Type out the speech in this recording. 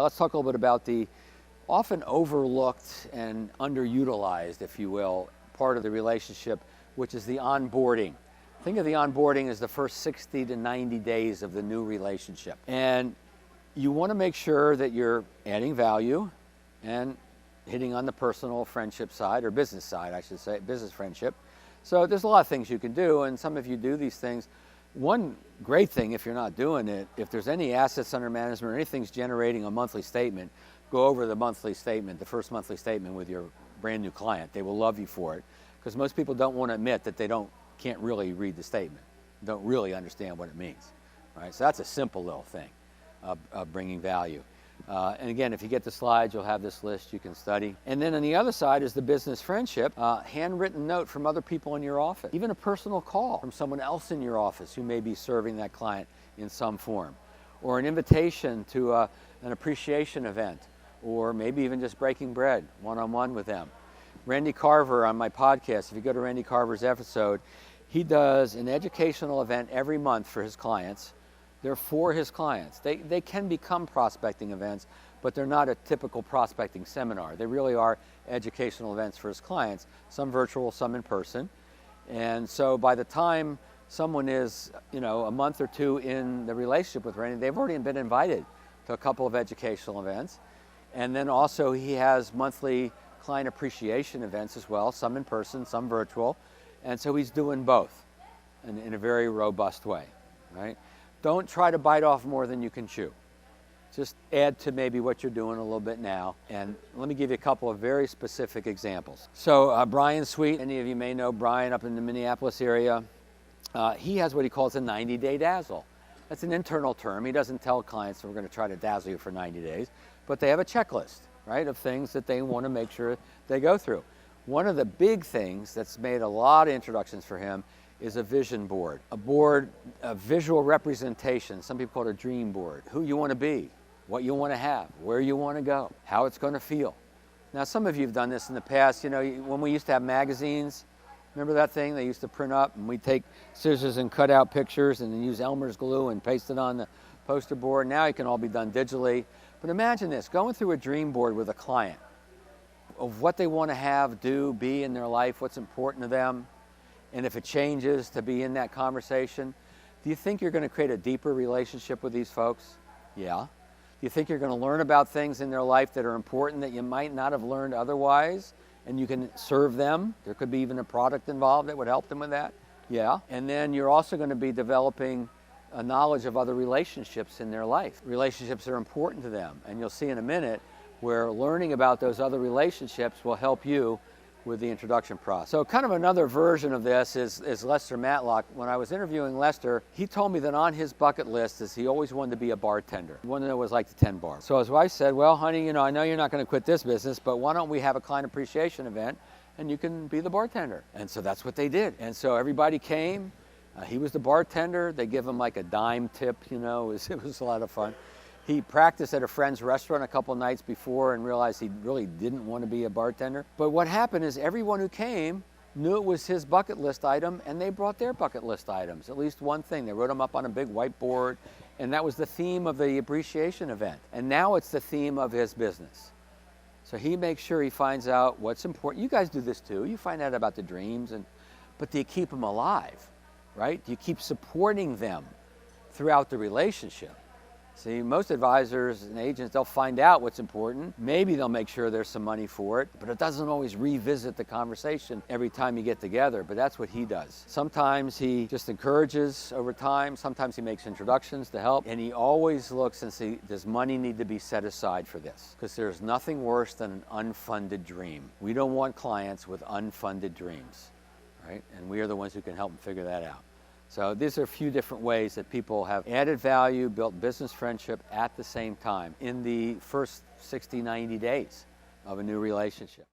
Let's talk a little bit about the often overlooked and underutilized, if you will, part of the relationship, which is the onboarding. Think of the onboarding as the first 60 to 90 days of the new relationship. And you want to make sure that you're adding value and hitting on the personal friendship side, or business side, I should say, business friendship. So there's a lot of things you can do, and some of you do these things. One great thing, if you're not doing it, if there's any assets under management or anything's generating a monthly statement, go over the monthly statement, the first monthly statement with your brand new client. They will love you for it, because most people don't want to admit that they can't really read the statement, don't really understand what it means, right? So that's a simple little thing of bringing value. And again, if you get the slides, you'll have this list you can study. And then on the other side is the business friendship, handwritten note from other people in your office, even a personal call from someone else in your office who may be serving that client in some form, or an invitation to an appreciation event, or maybe even just breaking bread one-on-one with them. Randy Carver on my podcast, if you go to Randy Carver's episode, he does an educational event every month for his clients. They're for his clients. They can become prospecting events, but they're not a typical prospecting seminar. They really are educational events for his clients, some virtual, some in person. And so by the time someone is, a month or two in the relationship with Randy, they've already been invited to a couple of educational events. And then also he has monthly client appreciation events as well, some in person, some virtual. And so he's doing both in a very robust way, right? Don't try to bite off more than you can chew. Just add to maybe what you're doing a little bit now. And let me give you a couple of very specific examples. So Brian Sweet, any of you may know Brian up in the Minneapolis area. He has what he calls a 90-day Dazzle. That's an internal term. He doesn't tell clients that we're going to try to dazzle you for 90 days, but they have a checklist, right, of things that they want to make sure they go through. One of the big things that's made a lot of introductions for him is a vision board. A board, a visual representation, some people call it a dream board. Who you want to be, what you want to have, where you want to go, how it's going to feel. Now some of you have done this in the past. When we used to have magazines, remember that thing they used to print up, and we'd take scissors and cut out pictures and then use Elmer's glue and paste it on the poster board. Now it can all be done digitally. But imagine this, going through a dream board with a client of what they want to have, do, be in their life, what's important to them, and if it changes, to be in that conversation. Do you think you're going to create a deeper relationship with these folks? Yeah. Do you think you're going to learn about things in their life that are important that you might not have learned otherwise, and you can serve them? There could be even a product involved that would help them with that. Yeah. And then you're also going to be developing a knowledge of other relationships in their life, relationships that are important to them. And you'll see in a minute where learning about those other relationships will help you with the introduction process. So kind of another version of this is Lester Matlock. When I was interviewing Lester, he told me that on his bucket list is he always wanted to be a bartender. He wanted to know what it was like to tend bars. So his wife said, well, honey, I know you're not going to quit this business, but why don't we have a client appreciation event and you can be the bartender? And so that's what they did. And so everybody came. He was the bartender. They give him like a dime tip, it was a lot of fun. He practiced at a friend's restaurant a couple nights before and realized he really didn't want to be a bartender. But what happened is everyone who came knew it was his bucket list item, and they brought their bucket list items, at least one thing. They wrote them up on a big whiteboard, and that was the theme of the appreciation event. And now it's the theme of his business. So he makes sure he finds out what's important. You guys do this too. You find out about the dreams, but do you keep them alive, right? Do you keep supporting them throughout the relationship? See, most advisors and agents, they'll find out what's important. Maybe they'll make sure there's some money for it, but it doesn't always revisit the conversation every time you get together, but that's what he does. Sometimes he just encourages over time. Sometimes he makes introductions to help, and he always looks and see, does money need to be set aside for this? Because there's nothing worse than an unfunded dream. We don't want clients with unfunded dreams, right? And we are the ones who can help them figure that out. So these are a few different ways that people have added value, built business friendship at the same time in the first 60, 90 days of a new relationship.